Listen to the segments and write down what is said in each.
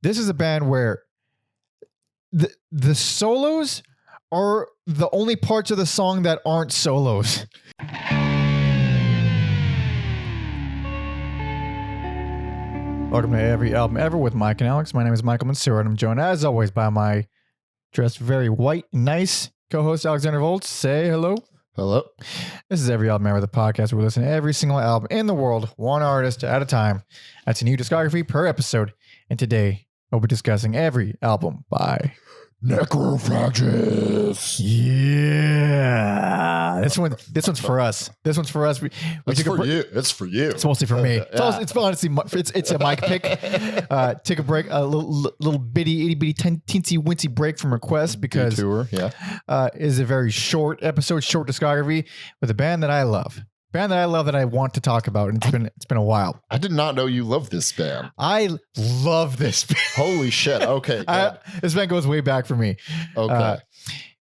this is a band where the solos are the only parts of the song that aren't solos. Welcome to Every Album Ever with Mike and Alex. My name is Michael Mansour, and I'm joined, as always, by my dressed very white and nice co-host, Alexander Volts. Say hello. Hello. This is Every Album Ever, the podcast where we listen to every single album in the world, one artist at a time. That's a new discography per episode. And today, we'll be discussing every album by Necrophagist. Yeah. This one's for us. This one's for us. It's for you. It's for you. It's mostly for me. Yeah. It's honestly, it's a mic pick. Take a break, a little bitty, teensy wincy break from requests because is a very short episode, short discography with a band that I love. That I want to talk about, and it's been a while. I did not know you loved this band. I love this band. Holy shit. Okay. This band goes way back for me. Okay.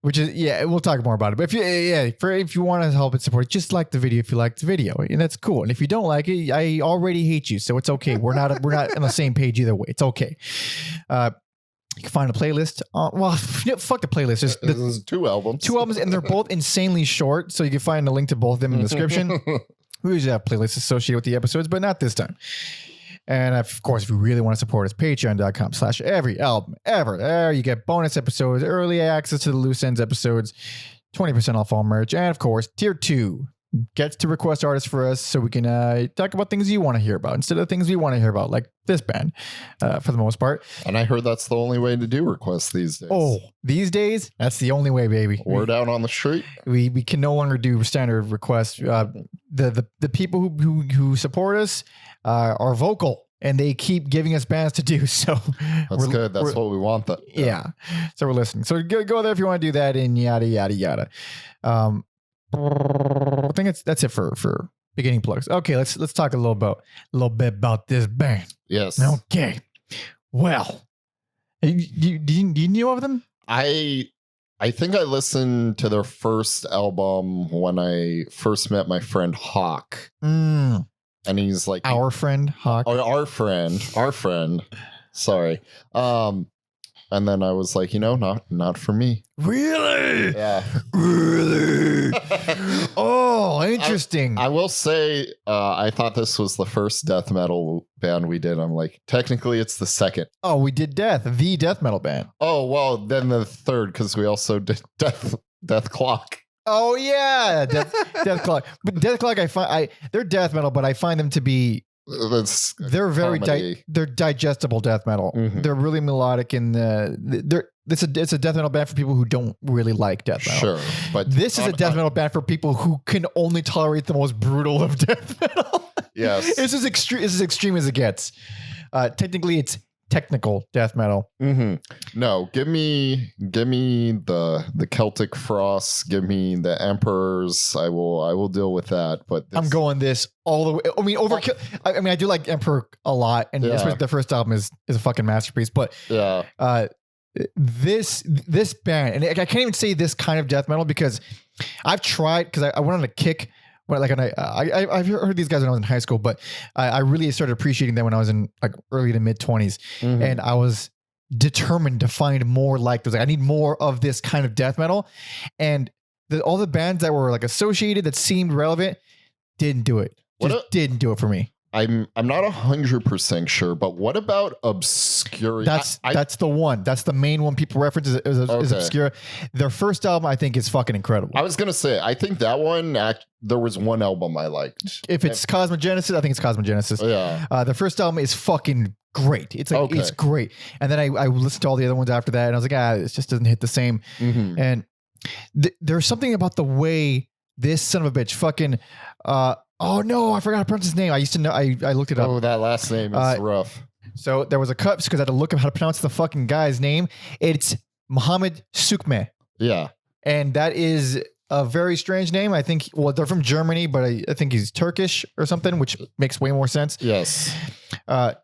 Which is, we'll talk more about it. But if you want to help it support, just like the video if you like the video, and that's cool. And if you don't like it, I already hate you, so it's okay. We're not on the same page either way. It's okay. You can find a playlist. Fuck the playlist. There's two albums, and they're both insanely short. So you can find a link to both of them in the description. We usually have playlists associated with the episodes, but not this time. And of course, if you really want to support us, patreon.com/everyalbumever. There you get bonus episodes, early access to the Loose Ends episodes, 20% off all merch, and of course, tier 2 gets to request artists for us so we can talk about things you want to hear about instead of things we want to hear about, like this band, for the most part. And I heard that's the only way to do requests these days. Oh, these days, that's the only way, baby. Word out on the street. We can no longer do standard requests. The people who support us are vocal, and they keep giving us bands to do. So that's good. That's what we want. Yeah. So we're listening. So go there if you want to do that, and yada yada yada. I think that's it for beginning plugs. Okay, let's talk a little bit about this band. Yes. Okay. Well, do you know of them? I think I listened to their first album when I first met my friend Hawk. And he's like our friend Hawk. Oh, our friend. Sorry. And then I was like, not for me. Really? Yeah. Really? Oh, interesting. I will say, I thought this was the first death metal band we did. I'm like, technically it's the second. Oh, we did the death metal band. Oh, well, then the third, because we also did Death Clock. Oh yeah, Death Clock. But Death Clock, they're death metal, but I find them to be they're very they're digestible death metal. Mm-hmm. They're really melodic, and it's a death metal band for people who don't really like death metal. Sure, but this is a death metal band for people who can only tolerate the most brutal of death metal. Yes, It's as extreme as it gets. Technically, it's technical death metal. Mm-hmm. No, give me the Celtic Frost. Give me the Emperors. I will deal with that. But I'm going this all the way. I mean, Overkill. I do like Emperor a lot, and especially the first album is a fucking masterpiece. But this band, and I can't even say this kind of death metal because I've tried, because I went on a kick. I've heard these guys when I was in high school, but I really started appreciating them when I was in like early to mid 20s, and I was determined to find more like those. I need more of this kind of death metal, and all the bands that were like associated that seemed relevant didn't do it. Didn't do it for me. I'm not 100% sure, but what about Obscura? That's the one. That's the main one people reference is Obscura. Their first album, I think, is fucking incredible. I was gonna say, I think that one. There was one album I liked. If it's Cosmogenesis, I think it's Cosmogenesis. Yeah. The first album is fucking great. It's like it's great. And then I listened to all the other ones after that, and I was like, it just doesn't hit the same. Mm-hmm. And there's something about the way this son of a bitch fucking. Oh no, I forgot to pronounce his name. I used to know. I looked it up. Oh, that last name is rough. So there was a cut because I had to look up how to pronounce the fucking guy's name. It's Muhammed Suiçmez. Yeah. And that is a very strange name. I think, they're from Germany, but I think he's Turkish or something, which makes way more sense. Yes. So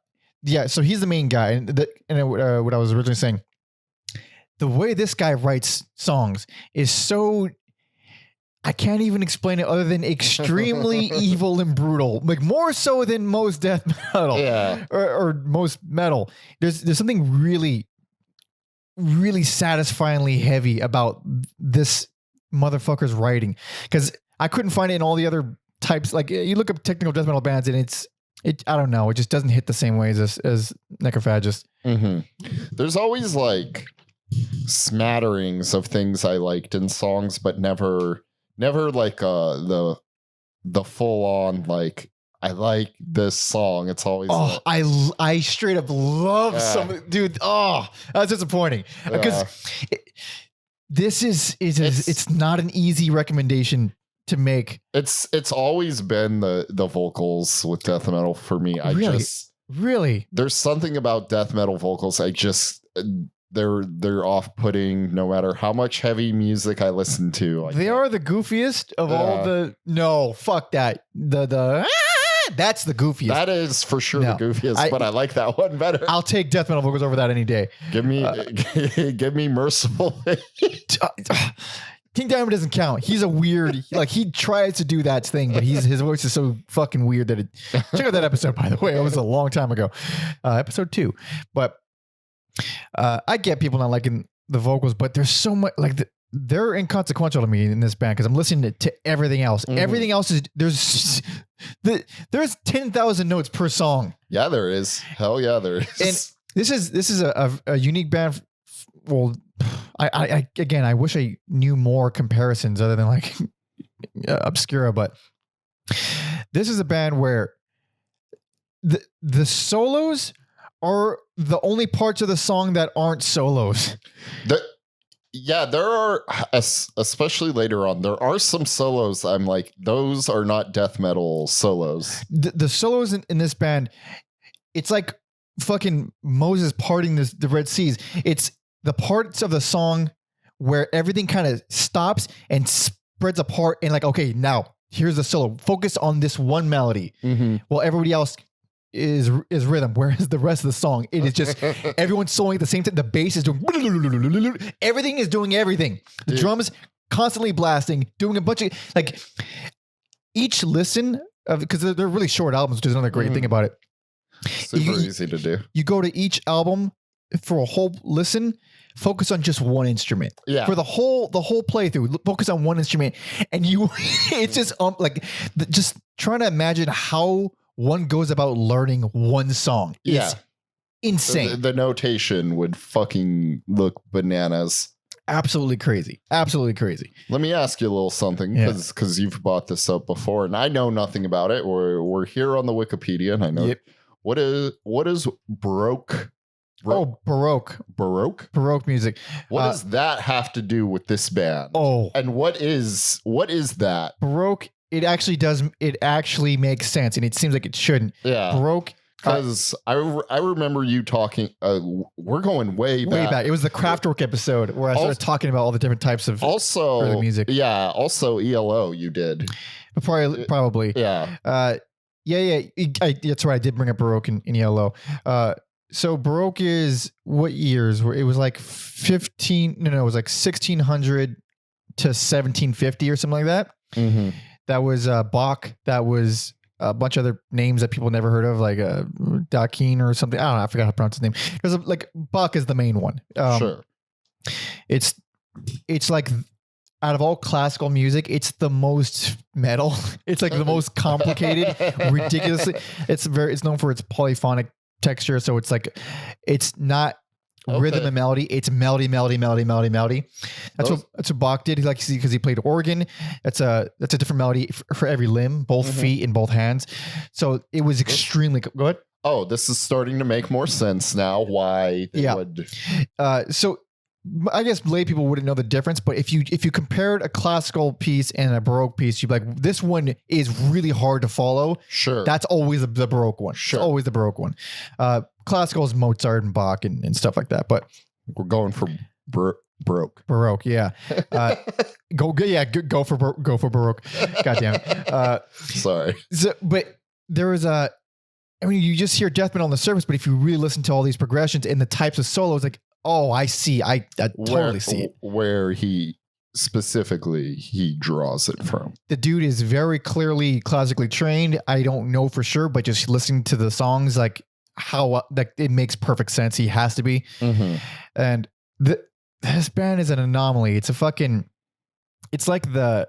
he's the main guy. And what I was originally saying, the way this guy writes songs is so I can't even explain it other than extremely evil and brutal, like more so than most death metal, or most metal. There's something really, really satisfyingly heavy about this motherfucker's writing, because I couldn't find it in all the other types. Like you look up technical death metal bands, and I don't know, it just doesn't hit the same ways as Necrophagist. Mm-hmm. There's always like smatterings of things I liked in songs, but never like the full on like I like this song. It's always I straight up love some dude. Oh, that's disappointing because this is it's not an easy recommendation to make. It's always been the vocals with death metal for me. Really there's something about death metal vocals. They're off-putting no matter how much heavy music I listen to. They are the goofiest of all the. No, fuck that. That's the goofiest. That is for sure the goofiest, but I like that one better. I'll take death metal vocals over that any day. Give me Merciful. King Diamond doesn't count. He's a weird, like he tries to do that thing, but his voice is so fucking weird that check out that episode, by the way. It was a long time ago. Episode 2. But I get people not liking the vocals, but there's so much like they're inconsequential to me in this band because I'm listening to everything else. Mm-hmm. Everything else is there's 10,000 notes per song. Yeah, there is. Hell yeah, there is. And this is a unique band. Well, I wish I knew more comparisons other than like Obscura, but this is a band where the solos are the only parts of the song that aren't solos. There are, especially later on, there are some solos I'm like, those are not death metal solos. The solos in this band, it's like fucking Moses parting the Red Seas. It's the parts of the song where everything kind of stops and spreads apart and like, okay, now here's the solo. Focus on this one melody. Mm-hmm. While everybody else is rhythm, whereas the rest of the song, it is just everyone's soloing at the same time. The bass is doing everything is doing everything. The drums constantly blasting, doing a bunch of like each listen of, because they're really short albums, which is another great thing about it. Super easy to do. You go to each album for a whole listen, focus on just one instrument. Yeah. For the whole playthrough, focus on one instrument, and it's just just trying to imagine how one goes about learning one song. It's insane. The notation would fucking look bananas. Absolutely crazy. Absolutely crazy. Let me ask you a little something, because you've brought this up before, and I know nothing about it. We're here on the Wikipedia, and I know what is Baroque. Baroque music. What does that have to do with this band? And what is that? Baroque. It actually makes sense, and it seems like it shouldn't. Yeah. Baroque. Because I remember you talking. We're going way back. It was the Kraftwerk episode where I started talking about all the different types of early music. Yeah. Also ELO. You did. Probably. Yeah. That's right. I did bring up Baroque in ELO. So Baroque is what years? It was like 1600 to 1750 or something like that. Mm-hmm. That was Bach. That was a bunch of other names that people never heard of, like Dakin or something. I don't know. I forgot how to pronounce his name. There's Bach is the main one. Sure. It's like out of all classical music, it's the most metal. It's like the most complicated, ridiculously. It's known for its polyphonic texture. So it's like, it's not rhythm and melody. It's melody. That's what Bach did. Because he played organ. That's a different melody for every limb, both feet and both hands. So it was extremely go ahead. Oh, this is starting to make more sense now. Why they would. So I guess lay people wouldn't know the difference, but if you compared a classical piece and a Baroque piece, you'd be like, this one is really hard to follow. Sure. That's always the Baroque one. Sure. It's always the Baroque one. Classical is Mozart and Bach and stuff like that, but we're going for Baroque. Baroque, yeah. Go for Baroque. Goddamn it. Sorry. So, but there was you just hear death metal on the surface, but if you really listen to all these progressions and the types of solos, like, oh, I see. I totally see it. Where he specifically he draws it from. The dude is very clearly classically trained. I don't know for sure, but just listening to the songs, like how like it makes perfect sense. He has to be. And this band is an anomaly. It's it's like the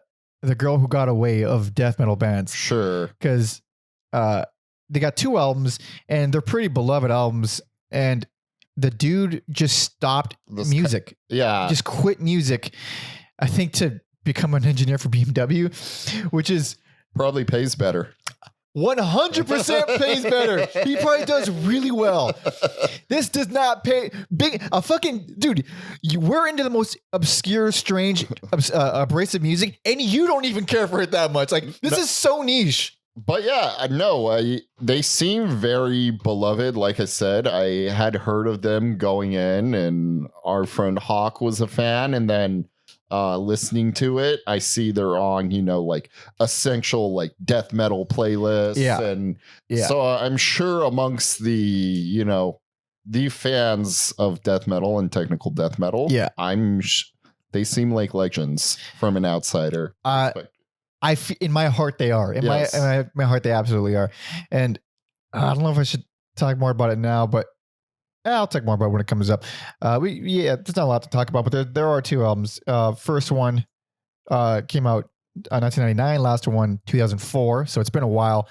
girl who got away of death metal bands. Sure. Because they got 2 albums and they're pretty beloved albums. And the dude just stopped music. Just quit music. I think to become an engineer for BMW, which is probably pays better. 100% pays better. He probably does really well. This does not pay a fucking dude. We're into the most obscure, strange, abrasive music, and you don't even care for it that much. Like this is so niche. But yeah, no, they seem very beloved. Like I said, I had heard of them going in, and our friend Hawk was a fan, and then listening to it, I see they're on, like essential like death metal playlists. And so I'm sure amongst the, the fans of death metal and technical death metal, they seem like legends from an outsider. In my heart, they are. In my heart, they absolutely are. And I don't know if I should talk more about it now, but I'll talk more about it when it comes up. There's not a lot to talk about, but there are 2 albums. First one came out 1999. Last one 2004. So it's been a while,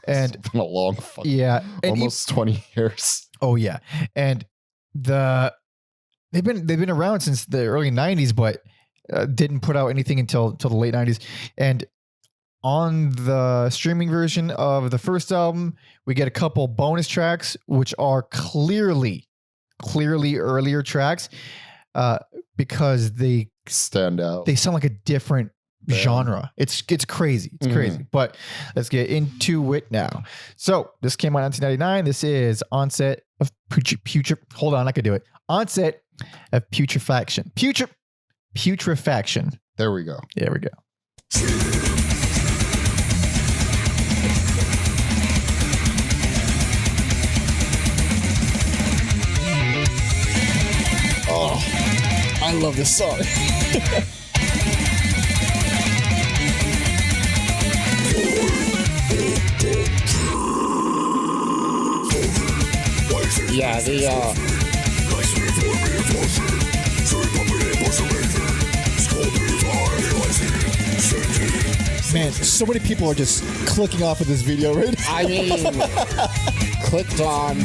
and it's been a long fucking almost 20 years. Oh yeah, and they've been around since the early 90s, but didn't put out anything until the late 90s. And on the streaming version of the first album, we get a couple bonus tracks, which are clearly earlier tracks, because they stand out. They sound like a different genre. It's crazy. It's crazy. But let's get into it now. So this came out in 1999. This is Onset of Hold on, I could do it. Onset of Putrefaction. Putrefaction. There we go. There we go. Oh, I love this song. Yeah, Man, so many people are just clicking off of this video right now. I mean, clicked on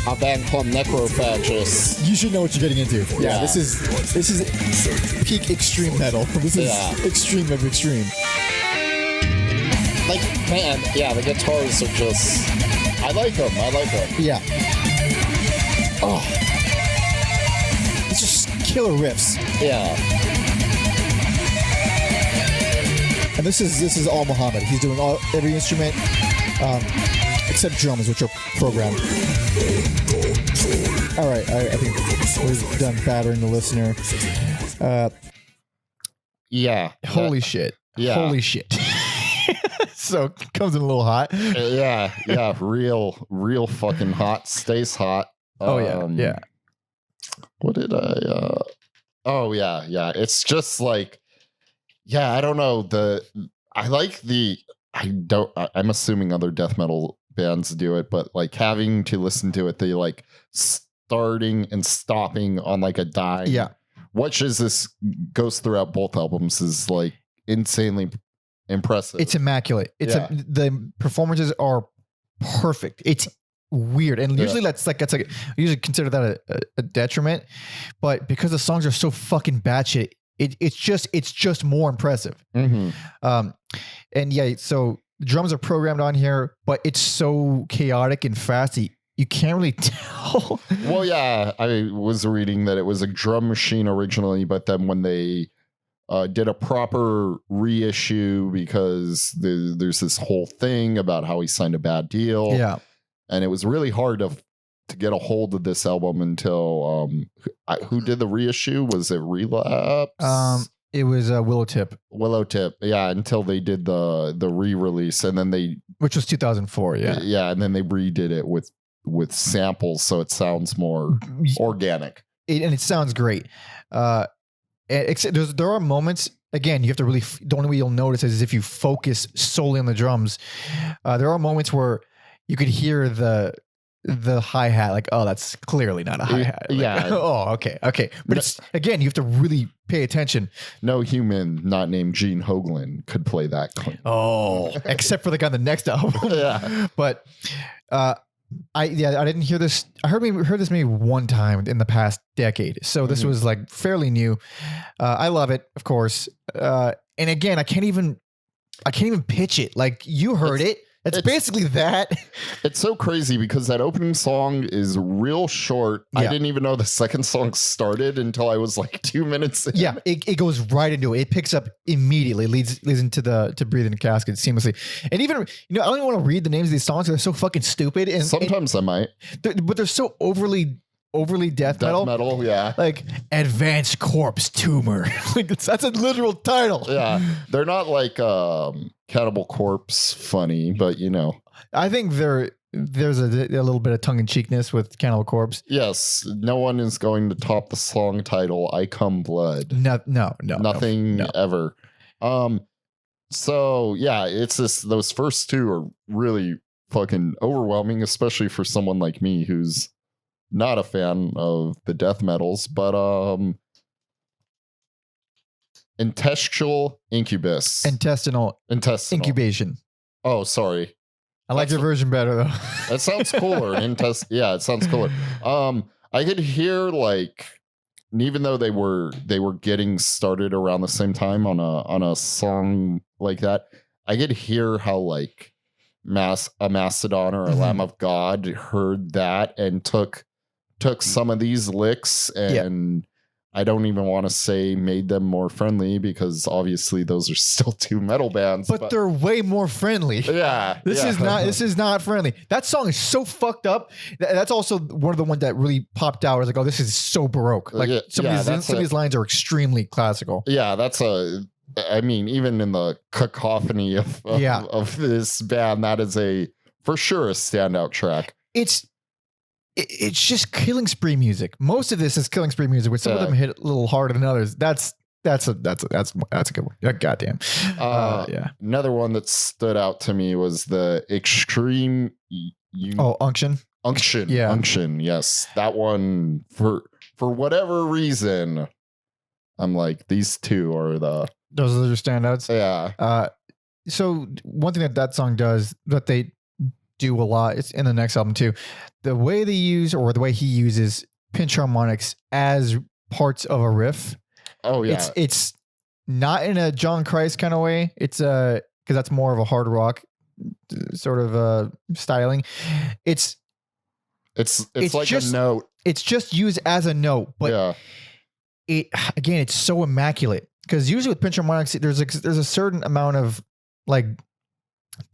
a band called Necrophagist. You should know what you're getting into. Yeah, this is peak extreme metal. This is extreme of extreme. Like, man, the guitars are just... I like them. Yeah. Oh. It's just killer riffs. Yeah. And this is all Muhammed. He's doing every instrument, except drums, which are programmed. All right, I think we're done battering the listener. Holy shit. Yeah. Holy shit. So it comes in a little hot. Yeah. Real fucking hot. Stays hot. Yeah. What did I? Oh yeah. It's just like. Yeah, I don't know. I'm assuming other death metal bands do it, but like having to listen to it, they like starting and stopping on like a dime. Yeah. Which is this goes throughout both albums is like insanely impressive. It's immaculate. The performances are perfect. It's weird. And usually that's like I usually consider that a detriment, but because the songs are so fucking batshit, it's just more impressive. Mm-hmm. And so the drums are programmed on here, but it's so chaotic and fast. You can't really tell. Well, yeah, I was reading that it was a drum machine originally, but then when they did a proper reissue, because there's this whole thing about how he signed a bad deal. Yeah. And it was really hard to get a hold of this album until who did the reissue? Was it Relapse? It was Willowtip. Yeah, until they did the re-release, and then which was 2004. Yeah, and then they redid it with samples, so it sounds more organic. And it sounds great. there are moments. Again, you have to really. The only way you'll notice is if you focus solely on the drums. There are moments where you could hear the hi-hat, like, oh, that's clearly not a hi-hat. Like, yeah. Oh, okay. But it's, again, you have to really pay attention. No human not named Gene Hoglan could play that clean. Oh, except for the guy on the next album. Yeah. But I didn't hear this. I heard this maybe one time in the past decade. So this was like fairly new. I love it, of course. And again, I can't even pitch it. Like, you heard it. It's basically that. It's so crazy because that opening song is real short. Yeah. I didn't even know the second song started until I was like 2 minutes in. Yeah, it goes right into it. It picks up immediately, leads into to Breathe in the Casket seamlessly. And even, I don't even want to read the names of these songs. They're so fucking stupid. And sometimes I might. But they're so overly death metal. Metal, yeah. Like Advanced Corpse Tumor. Like that's a literal title. Yeah. They're not like Cannibal Corpse funny, but I think there's a little bit of tongue-in-cheekness with Cannibal Corpse. Yes. No one is going to top the song title I Come Blood. No. Nothing ever. So yeah, it's those first two are really fucking overwhelming, especially for someone like me who's not a fan of the death metals, but Intestinal incubation. Oh, sorry. I like your version better though. That sounds cooler. Yeah, it sounds cooler. I could hear, like, even though they were getting started around the same time on a song like that, I could hear how like a Mastodon or a Lamb of God heard that and took some of these licks and I don't even want to say made them more friendly because obviously those are still two metal bands. But they're way more friendly. Yeah. This is not friendly. That song is so fucked up. That's also one of the ones that really popped out. I was like, oh, this is so Baroque. Like some of these lines are extremely classical. Yeah, even in the cacophony of this band, that is for sure a standout track. It's just Killing Spree music. Most of this is Killing Spree music, but some of them hit a little harder than others. That's a good one. Goddamn. Another one that stood out to me was the Extreme. Unction. Unction. Yeah. Unction. Yes, that one for whatever reason. I'm like, these two are those are your standouts. Yeah. So one thing that song does that they do a lot, it's in the next album too, the way they use or the way he uses pinch harmonics as parts of a riff. Oh yeah. It's not in a John Christ kind of way. It's because that's more of a hard rock sort of styling. It's like just a note. It's just used as a note, but it's so immaculate because usually with pinch harmonics there's a certain amount of like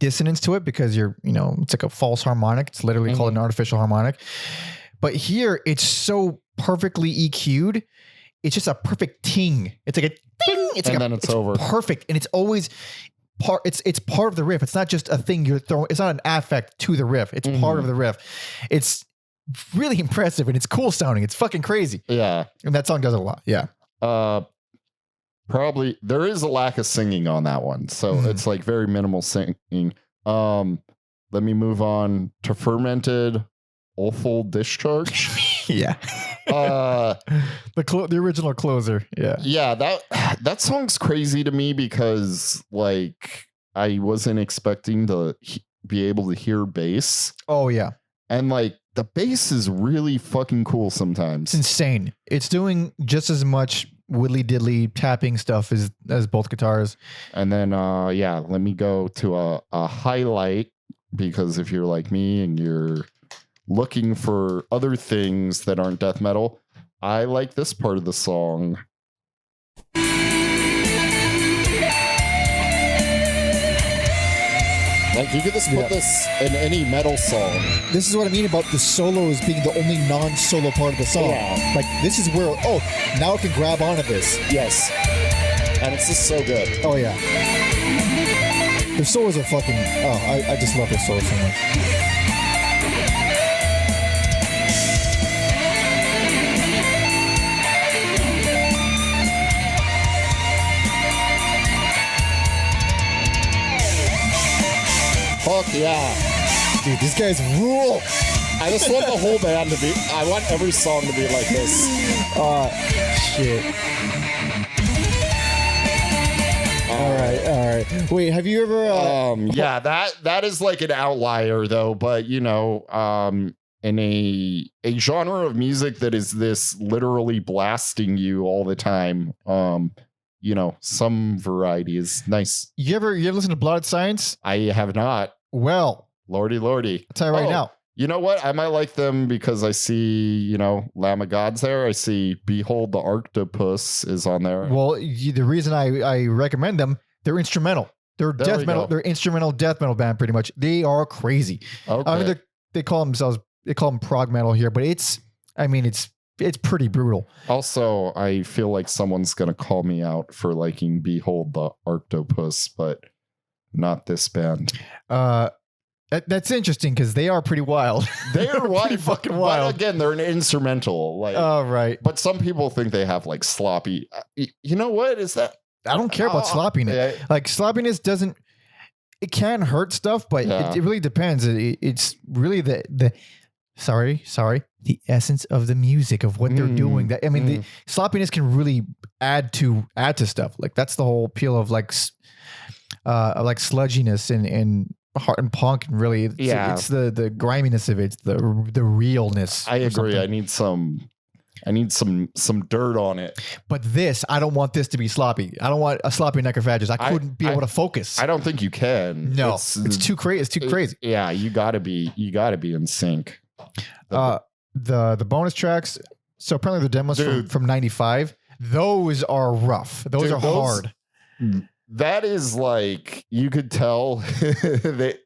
dissonance to it because it's like a false harmonic. It's literally called an artificial harmonic. But here it's so perfectly EQ'd. It's just a perfect ting. It's like a ting. It's over. Perfect. And it's always part. It's part of the riff. It's not just a thing you're throwing. It's not an affect to the riff. It's part of the riff. It's really impressive and it's cool sounding. It's fucking crazy. Yeah. And that song does it a lot. Yeah. Probably there is a lack of singing on that one, so it's like very minimal singing. Let me move on to Fermented Awful Discharge. Yeah. The original closer. Yeah. That song's crazy to me because like I wasn't expecting to be able to hear bass. Oh yeah. And like the bass is really fucking cool sometimes. It's insane. It's doing just as much widdly diddly tapping stuff as both guitars. And then let me go to a highlight, because if you're like me and you're looking for other things that aren't death metal, I like this part of the song. Like you could just put this in any metal song. This is what I mean about the solos being the only non-solo part of the song. Yeah. Like this is where now I can grab onto this. Yes. And it's just so good. Oh yeah. Their solos are fucking I just love their solos so much. Yeah. Dude, these guys rule. I just want the whole band to be, I want every song to be like this. Shit. All right. Wait, have you ever? Yeah, that is like an outlier though, but you know, in a genre of music that is this literally blasting you all the time, you know, some variety is nice. You ever listen to Blood Science? I have not. Well, Lordy. I'll tell you right now. You know what? I might like them because I see, you know, Lamb of God's there. I see Behold the Octopus is on there. Well, the reason I recommend them, they're instrumental. They're death metal. They're instrumental death metal band, pretty much. They are crazy. Okay. I mean, they call them prog metal here, but it's pretty brutal. Also, I feel like someone's gonna call me out for liking Behold the Octopus, but not this band. That's interesting because they are pretty wild. They are wild, fucking wild. But again, they're an instrumental. Like, right. But some people think they have like sloppy. You know what is that? I don't care about sloppiness. Yeah. Like sloppiness doesn't. It can hurt stuff, but it really depends. It's really the essence of the music of what they're doing. That the sloppiness can really add to stuff. Like that's the whole appeal of like sludginess and heart and punk, and really it's the griminess of it. It's the realness. I agree. I need some dirt on it. But I don't want this to be sloppy. I don't want a sloppy Necrophagist. I couldn't be able to focus. I don't think you can. No, it's too crazy. It's too crazy. Yeah, you gotta be in sync. The bonus tracks. So apparently the demos from 95. Those are rough. Those are hard. That is like, you could tell that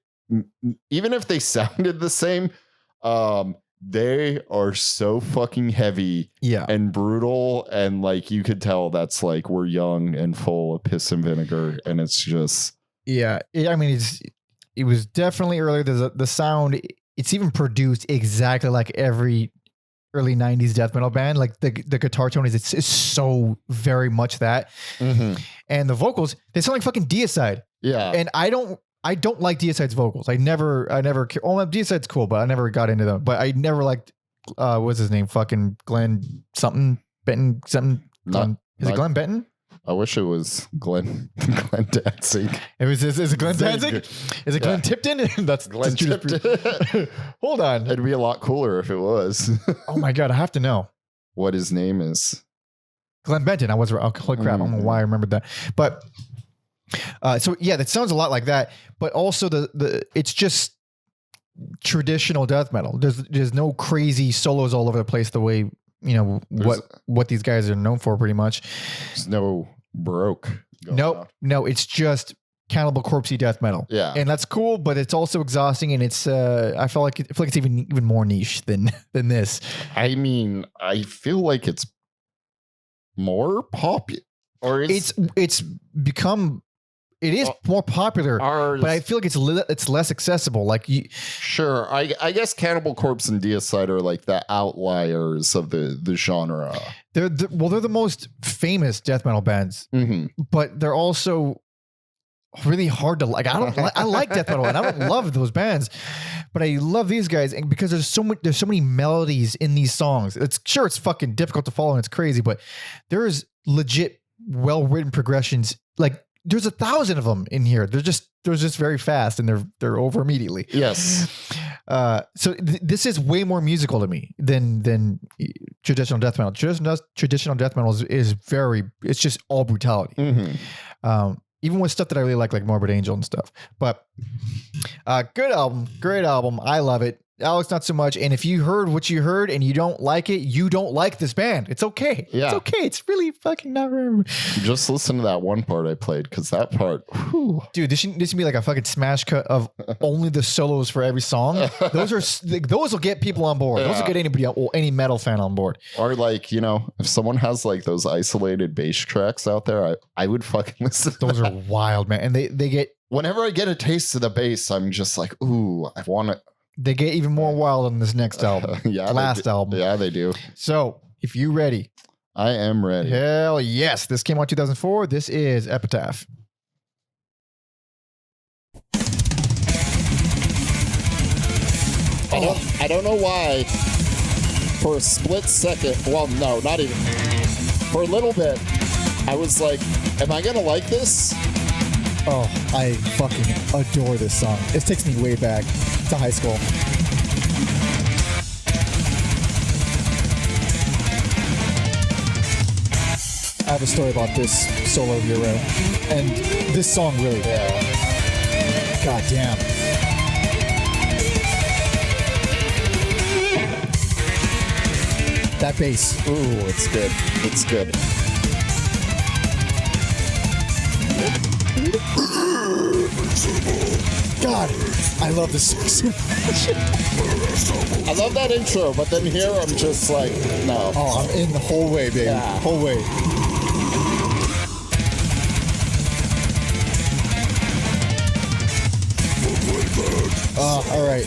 even if they sounded the same, they are so fucking heavy and brutal. And like, you could tell that's like, we're young and full of piss and vinegar. And it's just. Yeah. I mean, it was definitely earlier. The sound, it's even produced exactly like every early 90s death metal band. Like the guitar tone is so very much that. Mm-hmm. And the vocals, they sound like fucking Deicide. Yeah. And I don't like Deicide's vocals. I never Deicide's cool, but I never got into them. But I never liked what's his name? Fucking Glenn something Benton something. Is it Glenn Benton? I wish it was Glenn Danzig. Is it Glenn Danzig? Is it Glenn Tipton? That's Glenn Tipton. Hold on. It'd be a lot cooler if it was. Oh my God, I have to know what his name is. Glenn Benton. Holy crap. I don't know why I remembered that. But so yeah, that sounds a lot like that. But also it's just traditional death metal. There's no crazy solos all over the place the way, you know, what these guys are known for, pretty much. There's no Baroque. No, it's just Cannibal Corpse-y death metal. Yeah. And that's cool, but it's also exhausting, and it's I feel like it's even more niche than this. I mean, I feel like it's more popular, or it's become. It is more popular, but I feel like it's less accessible. Like sure, I guess Cannibal Corpse and Deicide are like the outliers of the genre. They're the most famous death metal bands, but they're also really hard to like. I like death metal, and I don't love those bands, but I love these guys, and because there's so many melodies in these songs. It's fucking difficult to follow and it's crazy, but there's legit well-written progressions. Like there's 1,000 of them in here. They're just very fast, and they're over immediately. Yes. So this is way more musical to me than traditional death metal. Traditional death metal is it's just all brutality. Mm-hmm. Even with stuff that I really like Morbid Angel and stuff. But good album, great album. I love it. Alex, not so much. And if you heard what you heard and you don't like it, you don't like this band. It's okay. Yeah. It's okay. It's really fucking not very. Just listen to that one part I played, because that part, dude, this should be like a fucking smash cut of only the solos for every song. Those will get people on board. Those will get any metal fan on board. Or like, you know, if someone has like those isolated bass tracks out there, I would fucking listen to those. Are wild, man. And they get, whenever I get a taste of the bass, I'm just like, ooh, I want it. They get even more wild on this next album. Last album. Yeah, they do. So, if you ready. I am ready. Hell yes. This came out 2004. This is Epitaph. I don't know why. For a split second, well, no, not even. For a little bit, I was like, am I going to like this? Oh, I fucking adore this song. It takes me way back to high school. I have a story about this solo hero, and this song really. God damn. That bass. Ooh, it's good. It's good. God, I love this song so much. I love that intro, but then here I'm just like, no. Oh, I'm in the whole way, baby. Yeah. Whole way. All right.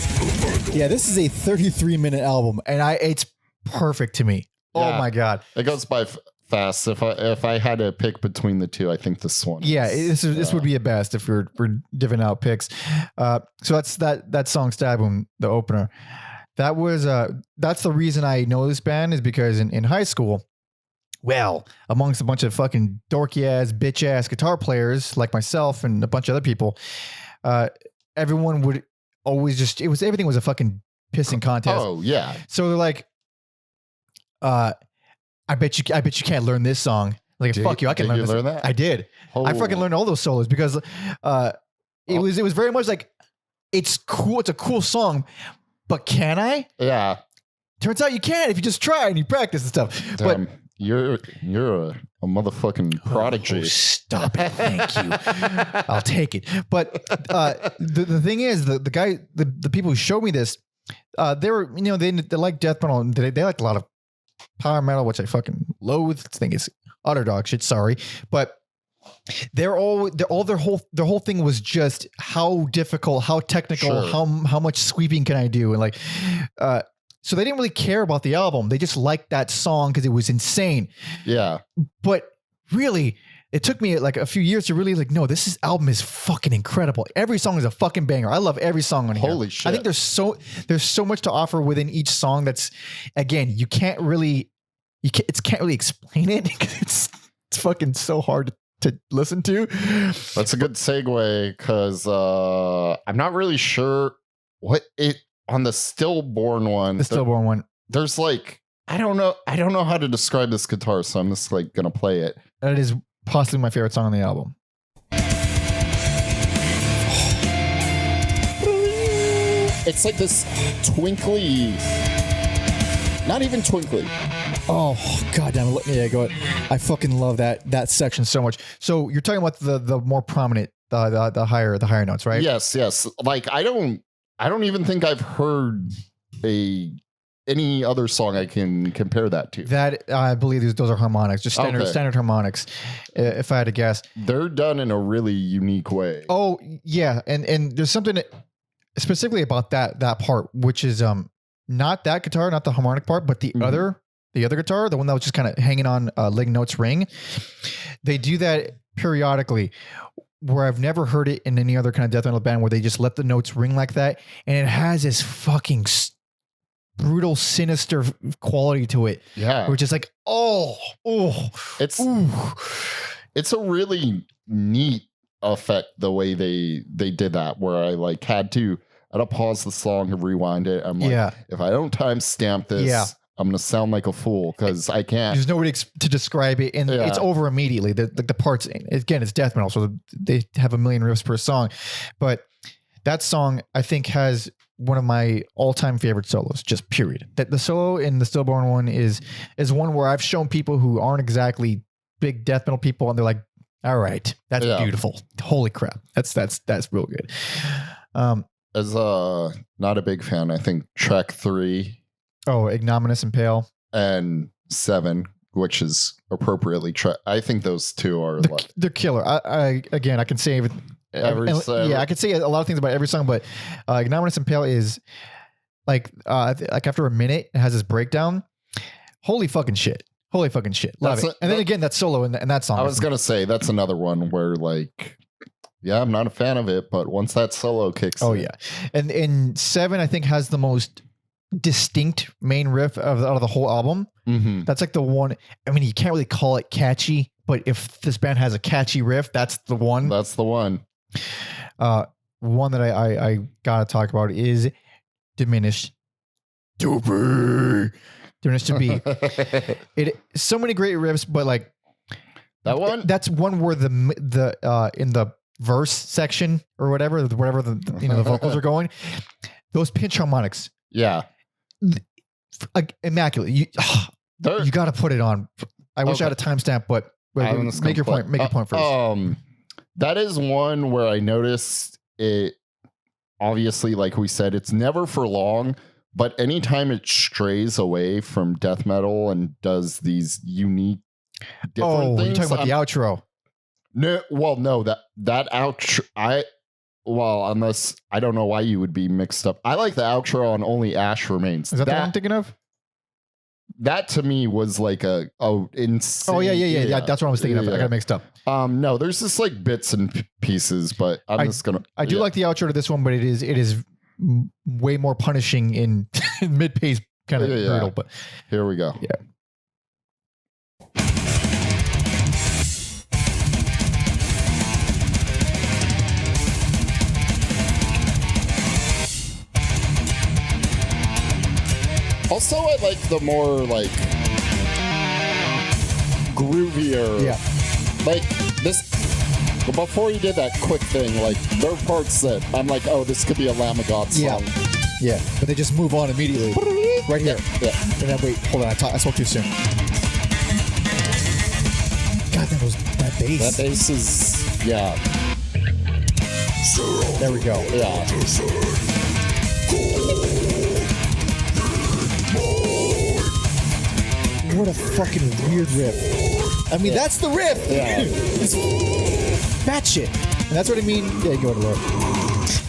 Yeah, this is a 33-minute album, and it's perfect to me. Oh Yeah. my God. It goes by fast. If I had to pick between the two, I think this one. Yeah, this would be a best if we're divvying out picks. So that's that song "Stab Boom," the opener. That was that's the reason I know this band is because in high school, well, amongst a bunch of fucking dorky ass, bitch ass guitar players like myself and a bunch of other people, everyone would always everything was a fucking pissing contest. Oh yeah. So they're like, I bet you can't learn this song. Like, fuck you, I can learn this. Did you learn that? I did. I fucking learned all those solos because it was very much like, it's cool. It's a cool song, but can I? Yeah. Turns out you can if you just try and you practice and stuff. Damn, you're a motherfucking prodigy. Oh, stop it. Thank you. I'll take it. But the thing is, the guy, the people who showed me this, they were, they like death metal and they liked a lot of power metal, which I fucking loathe. I think it's utter dog shit. Sorry. But their whole thing was just how difficult, how technical, Sure. how much sweeping can I do? And like, so they didn't really care about the album. They just liked that song because it was insane. Yeah. But really, it took me like a few years to really like, no, this album is fucking incredible. Every song is a fucking banger. I love every song on here. Holy shit. I think there's so much to offer within each song that's, again, you can't really explain it because it's fucking so hard to listen to. That's a good segue because I'm not really sure what it on the Stillborn one. The Stillborn one. There's like I don't know how to describe this guitar, so I'm just like gonna play it. That is possibly my favorite song on the album. It's like this twinkly, not even twinkly. Oh god damn it! Let me go. I fucking love that section so much. So you're talking about the more prominent, the higher notes, right? Yes. Like I don't even think I've heard any other song I can compare that to. That I believe those are harmonics, just standard harmonics. If I had to guess, they're done in a really unique way. Oh yeah, and there's something specifically about that part, which is not that guitar, not the harmonic part, but the other guitar, the one that was just kind of hanging on Lig Note's ring. They do that periodically, where I've never heard it in any other kind of death metal band, where they just let the notes ring like that, and it has this fucking brutal, sinister quality to it. Yeah, which is like, it's a really neat effect the way they did that, where I like had to pause the song and rewind it. I'm like, if I don't timestamp this, I'm gonna sound like a fool because I can't. There's no way to describe it, and it's over immediately. The parts, again, it's death metal, so they have a million riffs per song. But that song, I think, has one of my all-time favorite solos. Just period. That the solo in the Stillborn one is one where I've shown people who aren't exactly big death metal people, and they're like, "All right, that's beautiful. Holy crap, that's real good." As not a big fan, I think track 3. Oh, Ignominious and Pale. And 7, which is appropriately I think those two are they're killer. I can say every song. I could say a lot of things about every song, but Ignominious and Pale is like after a minute it has this breakdown. Holy fucking shit. Love it. And then again, that solo in that song. I was gonna say that's another one where like Yeah, I'm not a fan of it, but once that solo kicks in. Yeah. And 7, I think, has the most distinct main riff out of the whole album. Mm-hmm. That's like the one. I mean, you can't really call it catchy, but if this band has a catchy riff, that's the one. That's the one. One that I gotta talk about is Diminished to Be. Diminished to Be. It so many great riffs, but like that one. That's one where the in the verse section or whatever the the vocals are going. Those pinch harmonics. Yeah. Immaculate. You got to put it on. I wish I had a timestamp, but make your point. Make your point first. That is one where I noticed it. Obviously, like we said, it's never for long, but anytime it strays away from death metal and does these unique, different things. You're talking about the outro. No, that outro. Unless I don't know why you would be mixed up. I like the outro on Only Ash Remains. Is that the one I'm thinking of? That to me was like insane. Oh yeah. That's what I was thinking of. I got mixed up. No, there's just like bits and pieces, but I do like the outro to this one, but it is way more punishing in mid pace kind of brutal. But here we go. Yeah. Also, I like the more like groovier. Yeah. Like this. Before you did that quick thing, like there are parts that I'm like, oh, this could be a Lamb of God song. Yeah. But they just move on immediately. Right here. Yeah. And then wait, hold on. I spoke too soon. God, that bass. That bass is There we go. Yeah. What a fucking weird riff. I mean, that's the riff. Yeah. It's that shit. And that's what I mean. Yeah, go to Lord.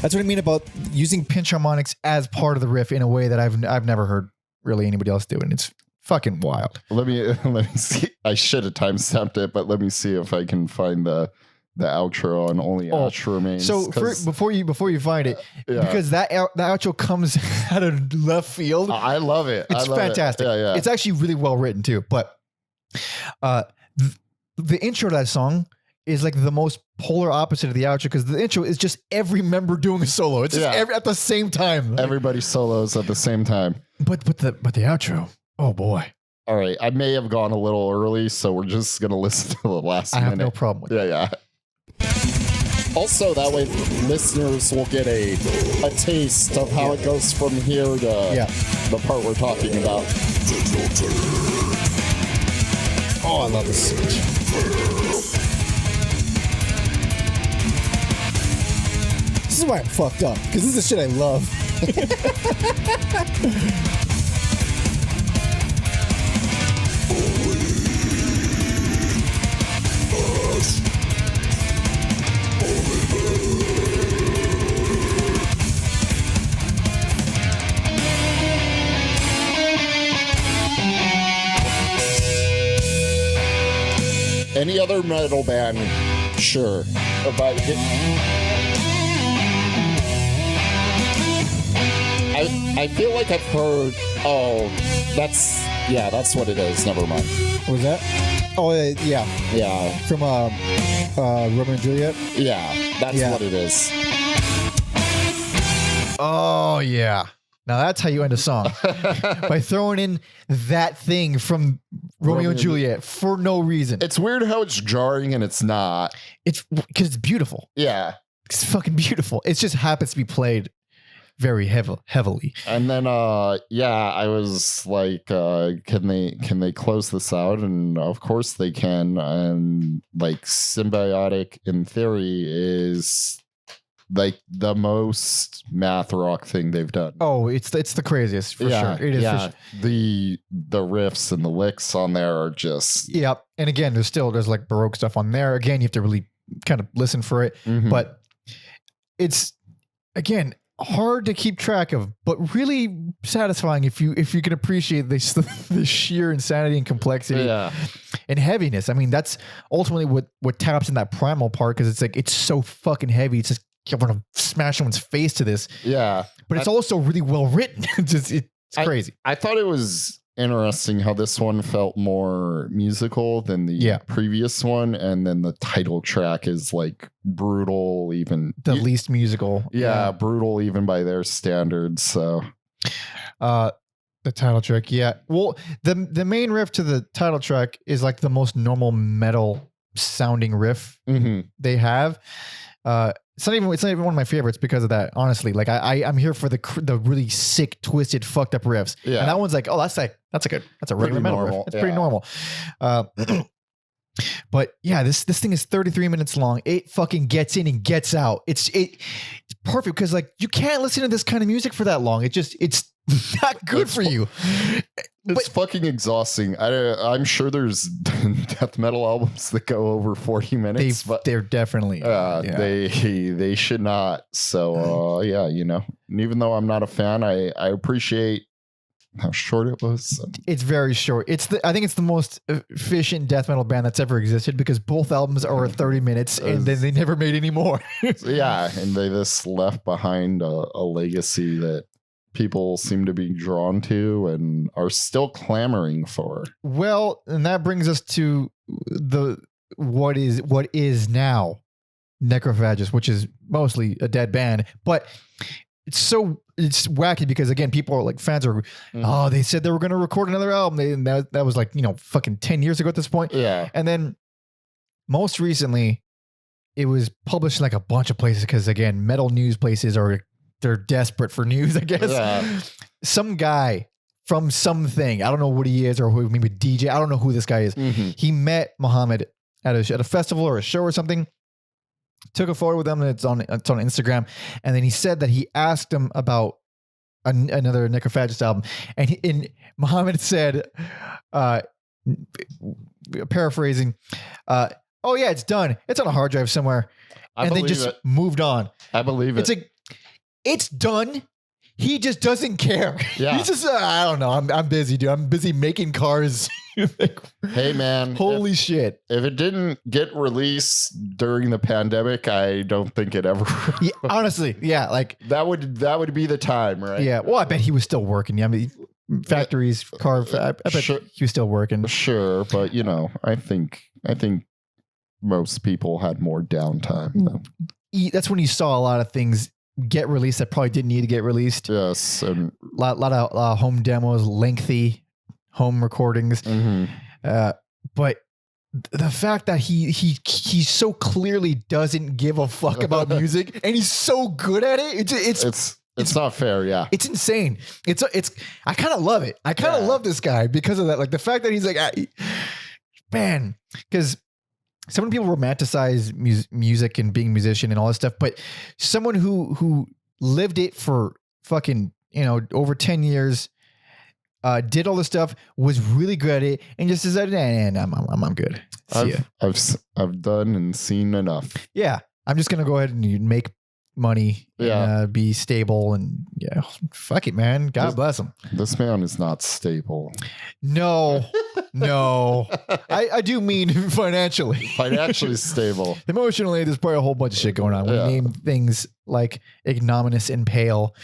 That's what I mean about using pinch harmonics as part of the riff in a way that I've never heard really anybody else do, and it's fucking wild. Let me see. I should have timestamped it, but let me see if I can find the outro on Only Ash Remains. So before you find it, because that outro comes out of left field. I love it. It's fantastic. Yeah. It's actually really well written too. But the intro to that song is like the most polar opposite of the outro, because the intro is just every member doing a solo. It's just at the same time. Everybody solos at the same time. But the outro. Oh boy. All right. I may have gone a little early, so we're just gonna listen to the last minute. I have no problem with that. Yeah. Also, that way listeners will get a taste of how it goes from here to the part we're talking about. Oh, I love this switch. This is why I'm fucked up, because this is the shit I love. Any other metal band, sure. But I feel like I've heard. Oh, that's what it is. Never mind. What was that? Oh yeah. From Romeo and Juliet. Yeah, that's what it is. Oh yeah. Now that's how you end a song. By throwing in that thing from Romeo and Juliet for no reason. It's weird how it's jarring and it's not. It's because it's beautiful. Yeah. It's fucking beautiful. It just happens to be played very heavily. And then I was like, can they close this out? And of course they can. And like Symbiotic in theory is like the most math rock thing they've done. Oh, it's the craziest for sure. It is. For sure. The riffs and the licks on there are just And again, there's like Baroque stuff on there. Again, you have to really kind of listen for it. Mm-hmm. But it's again hard to keep track of, but really satisfying if you can appreciate the sheer insanity and complexity. Yeah. and heaviness. I mean, that's ultimately what taps in that primal part, because it's like it's so fucking heavy. It's just you want to smash someone's face to this. Yeah, but it's also really well written. It's crazy. I thought it was interesting how this one felt more musical than the previous one, and then the title track is like brutal, even the least musical. Yeah, brutal even by their standards. So the title track, well, the main riff to the title track is like the most normal metal sounding riff they have. It's not even one of my favorites because of that, honestly. Like I'm here for the really sick, twisted, fucked up riffs. Yeah. And that one's like, oh, that's a regular metal riff. It's pretty normal. But yeah, this thing is 33 minutes long. It fucking gets in and gets out. It's perfect because like you can't listen to this kind of music for that long. It's not good for you. It's fucking exhausting. I'm sure there's death metal albums that go over 40 minutes, but they're definitely they should not. So yeah, you know, and even though I'm not a fan, I appreciate how short it was. It's very short. I think it's the most efficient death metal band that's ever existed, because both albums are 30 minutes and then they never made any more. Yeah, and they just left behind a legacy that people seem to be drawn to and are still clamoring for. Well, and that brings us to what is now Necrophagist, which is mostly a dead band, but it's wacky because again, people are like, fans are, they said they were going to record another album. And that was like, you know, fucking 10 years ago at this point. Yeah. And then most recently it was published in like a bunch of places, because again, metal news places they're desperate for news, I guess. Yeah. Some guy from something, I don't know what he is, or who, maybe DJ, I don't know who this guy is. He met Muhammad at a festival or a show or something, took a photo with him, and it's on Instagram. And then he said that he asked him about another Necrophagist album. And Muhammad said, paraphrasing, oh yeah, it's done. It's on a hard drive somewhere. And then just moved on. I believe it. It's like, it's done. He just doesn't care. Yeah. He's just, I don't know. I'm busy, dude. I'm busy making cars. Like, hey, man. Holy shit. If it didn't get released during the pandemic, I don't think it ever. Yeah, honestly, yeah. Like that would be the time, right? Yeah. Well, I bet he was still working. I mean, factories, I bet he was still working. Sure. But, you know, I think most people had more downtime, though. That's when you saw a lot of things get released that probably didn't need to get released. Yes. And lot of home demos, lengthy home recordings. But the fact that he so clearly doesn't give a fuck about music, and he's so good at it. It's not fair. Yeah. It's insane. I kind of love it. I kind of love this guy because of that. Like the fact that he's like, man, because so many people romanticize music and being a musician and all this stuff, but someone who lived it for fucking, you know, over 10 years, did all this stuff, was really good at it, and just said, I'm good. I've done and seen enough. Yeah. I'm just going to go ahead and make money, and be stable, and fuck it, man. God bless him. This man is not stable. No. I do mean financially. Financially stable. Emotionally, there's probably a whole bunch of shit going on. We name things like Ignominous and Pale,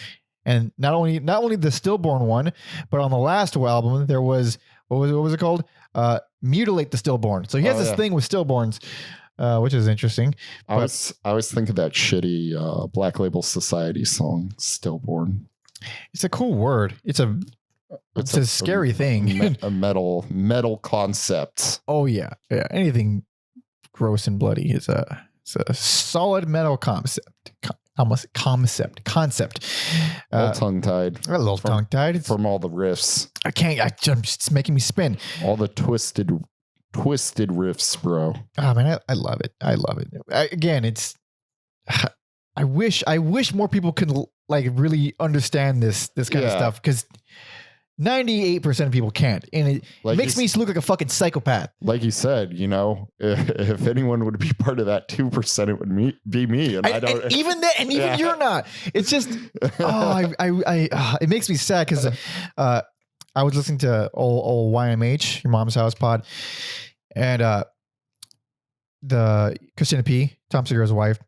and not only the Stillborn one, but on the last album there was what was it called? Mutilate the Stillborn. So he has this thing with stillborns. Which is interesting. I was thinking that shitty Black Label Society song, Stillborn. It's a cool word. It's a scary thing. A metal concept. Oh yeah. Anything gross and bloody is a solid metal concept. Concept. A little tongue-tied. A little tongue-tied. From all the riffs. It's making me spin. All the twisted riffs, bro. Oh man, I love it. Again, it's. I wish more people could like really understand this kind of stuff, because 98% of people can't, and it makes me look like a fucking psychopath. Like you said, you know, if anyone would be part of that 2%, it would be me, and I don't. And even that, and even you're not. It's just, it makes me sad because I was listening to old YMH, Your Mom's House pod, And the Christina P, Tom Segura's wife,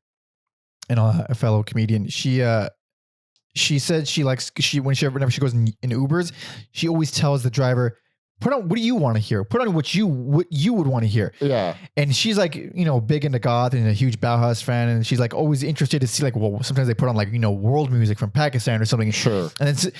and a fellow comedian, she said whenever she goes in Ubers, she always tells the driver, put on what do you want to hear? Put on what you would want to hear. Yeah. And she's like, big into goth and a huge Bauhaus fan. And she's like always interested to see like, well, sometimes they put on like, world music from Pakistan or something. Sure. And then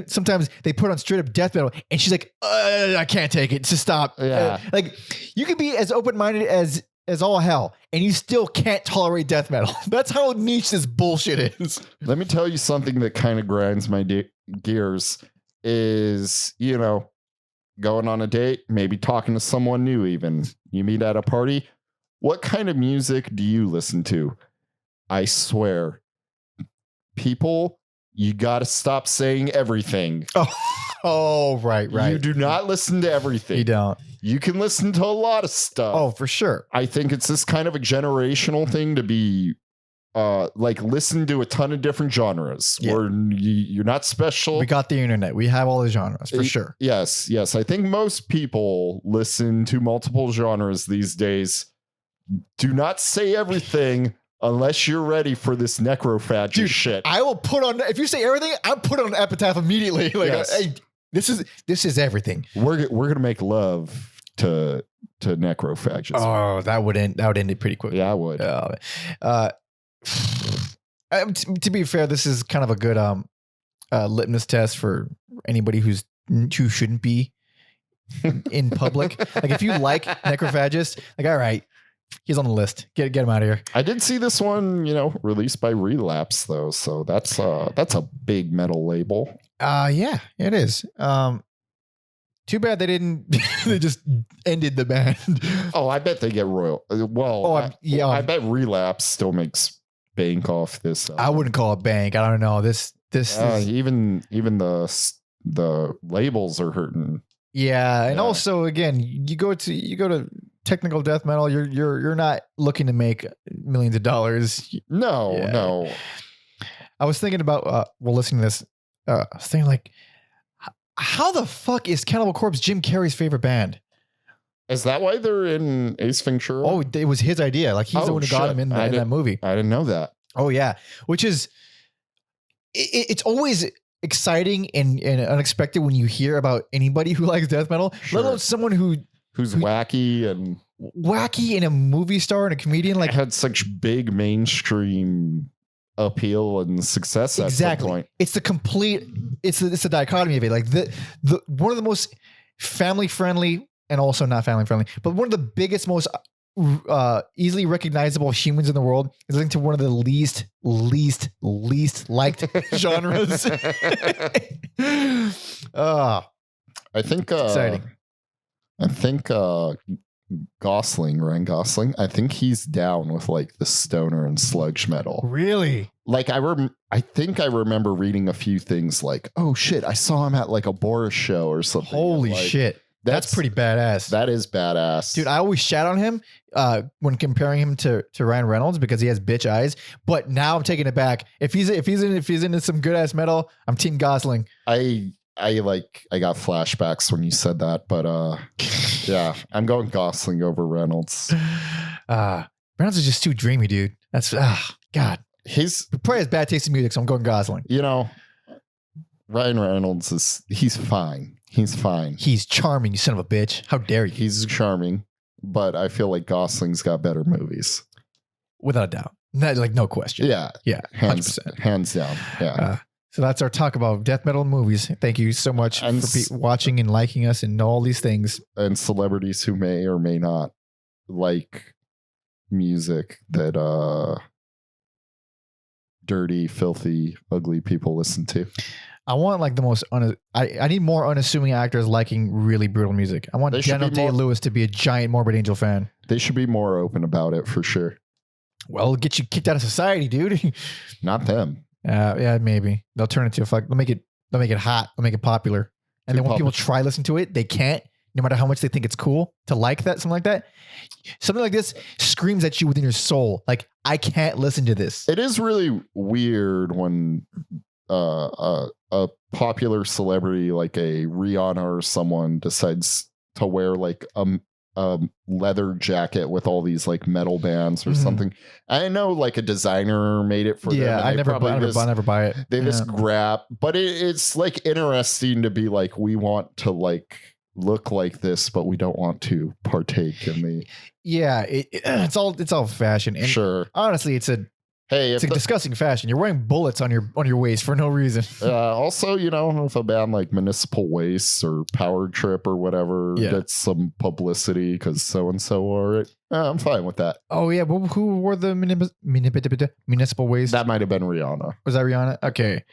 sometimes they put on straight up death metal and she's like, I can't take it. Just stop. Yeah. Like you can be as open-minded as all hell and you still can't tolerate death metal. That's how niche this bullshit is. Let me tell you something that kind of grinds my gears is, going on a date, maybe talking to someone new even. You meet at a party. What kind of music do you listen to? I swear, people, you got to stop saying everything. Oh, right. You do not listen to everything. You don't. You can listen to a lot of stuff. Oh, for sure. I think it's this kind of a generational thing to be listen to a ton of different genres where you're not special. We got the internet. We have all the genres for sure. Yes. I think most people listen to multiple genres these days. Do not say everything unless you're ready for this necrophagist shit. I will put on, if you say everything, I'll put on Epitaph immediately. Like, yes. Hey, this is everything. We're gonna make love to necrophagist. Oh, that would end it pretty quick. Yeah, I would. To be fair, this is kind of a good litmus test for anybody who shouldn't be in public. Like if you like Necrophagist, like all right, he's on the list. Get him out of here. I did see this one, released by Relapse though, so that's a big metal label. Yeah, it is. Too bad they didn't. They just ended the band. Oh, I bet they get royal. Well, I bet Relapse still makes bank off this. I wouldn't call it bank. I don't know. This is, even the labels are hurting. Yeah, and also again, you go to technical death metal. You're not looking to make millions of dollars. No. I was thinking about listening to this. I was thinking like, how the fuck is Cannibal Corpse Jim Carrey's favorite band? Is that why they're in Ace Ventura? Oh, it was his idea. Like he's the one who got him in that movie. I didn't know that. Oh yeah, which is it's always exciting and unexpected when you hear about anybody who likes death metal, let alone someone who's wacky and a movie star and a comedian. Like had such big mainstream appeal and success. Exactly. At some point. It's the complete. It's the dichotomy of it. Like the one of the most family friendly and also not family friendly, but one of the biggest, most easily recognizable humans in the world is linked to one of the least liked genres. I think exciting. I think Ryan Gosling, I think he's down with like the stoner and sludge metal. Really? Like I think I remember reading a few things like, oh shit, I saw him at like a Boris show or something. Holy shit. That's pretty badass. That is badass. Dude, I always shout on him when comparing him to Ryan Reynolds because he has bitch eyes. But now I'm taking it back. If he's into some good ass metal, I'm Team Gosling. I got flashbacks when you said that, but yeah, I'm going Gosling over Reynolds. Reynolds is just too dreamy, dude. That's God. He probably has bad taste in music, so I'm going Gosling. Ryan Reynolds he's fine. He's fine. He's charming, you son of a bitch. How dare you? He's charming, but I feel like Gosling's got better movies. Without a doubt. No question. Yeah. Yeah. 100%. Hands down. Yeah. So that's our talk about death metal movies. Thank you so much for watching and liking us and all these things. And celebrities who may or may not like music that dirty, filthy, ugly people listen to. I want like the most I need more unassuming actors liking really brutal music. I want Daniel Day-Lewis to be a giant Morbid Angel fan. They should be more open about it for sure. Well, it'll get you kicked out of society, dude. Not them. Yeah, maybe they'll turn it to they'll make it hot, they'll make it popular, and then when people try listen to it, they can't. No matter how much they think it's cool to like that, something like that. Something like this screams at you within your soul. Like I can't listen to this. It is really weird when a popular celebrity like a Rihanna or someone decides to wear like leather jacket with all these like metal bands or something. I know like a designer made it for them. Yeah, I never buy it. They just grab, but it's like interesting to be like, we want to like look like this, but we don't want to partake in the. Yeah, it's all fashion. And sure. Honestly, it's a disgusting fashion. You're wearing bullets on your waist for no reason. Also, if a band like Municipal Waste or Power Trip or whatever gets some publicity because so and so wore it, I'm fine with that. Oh yeah, well, who wore the Municipal Waste? That might have been Rihanna. Was that Rihanna? Okay.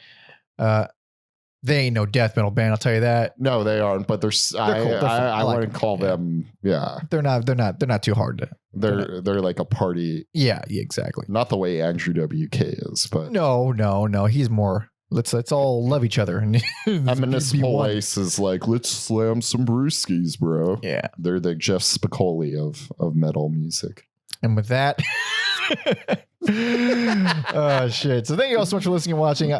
They ain't no death metal band, I'll tell you that. No, they aren't. But they're cool. I wouldn't call them. Yeah, they're not too hard to. They're like a party. Yeah, exactly. Not the way Andrew WK is, but no. He's more. Let's all love each other. And Municipal Waste is like, let's slam some brewskis, bro. Yeah, they're the Jeff Spicoli of metal music. And with that. Oh shit. So thank you all so much for listening and watching.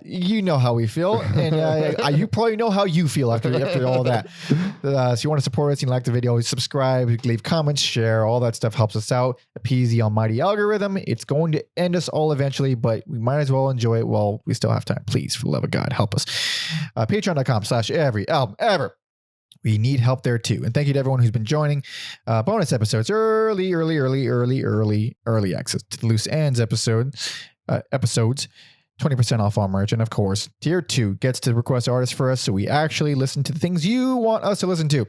You know how we feel, and you probably know how you feel after all that. So you want to support us, you like the video, subscribe, leave comments, share, all that stuff helps us out. Appease the almighty algorithm. It's going to end us all eventually, but we might as well enjoy it while we still have time. Please, for the love of God, help us. Patreon.com/everyalbumever. We need help there too. And thank you to everyone who's been joining. Bonus episodes, early access to the Loose Ends episodes, 20% off all merch. And of course, tier 2 gets to request artists for us. So we actually listen to the things you want us to listen to.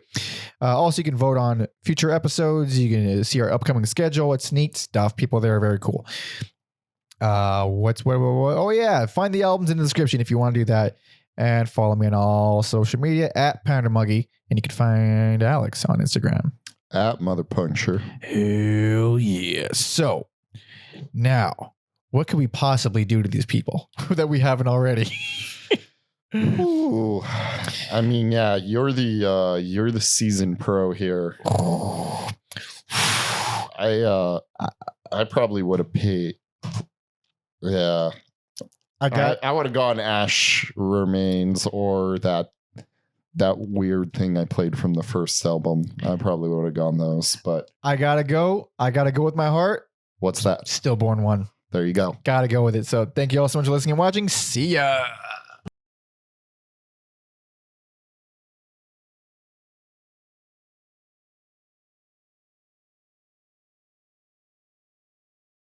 Also, you can vote on future episodes. You can see our upcoming schedule. It's neat stuff. People there are very cool. Oh yeah. Find the albums in the description if you want to do that. And follow me on all social media at PounderMuggy. And you can find Alex on Instagram. At Mother Puncture. Hell yeah. So now, what can we possibly do to these people that we haven't already? Ooh. I mean, yeah, you're the seasoned pro here. I probably would have paid. Yeah. I would have gone Ash Remains or that weird thing I played from the first album. I probably would have gone those, but I gotta go with my heart. What's that? Stillborn 1. There you go. Gotta go with it. So thank you all so much for listening and watching. See ya.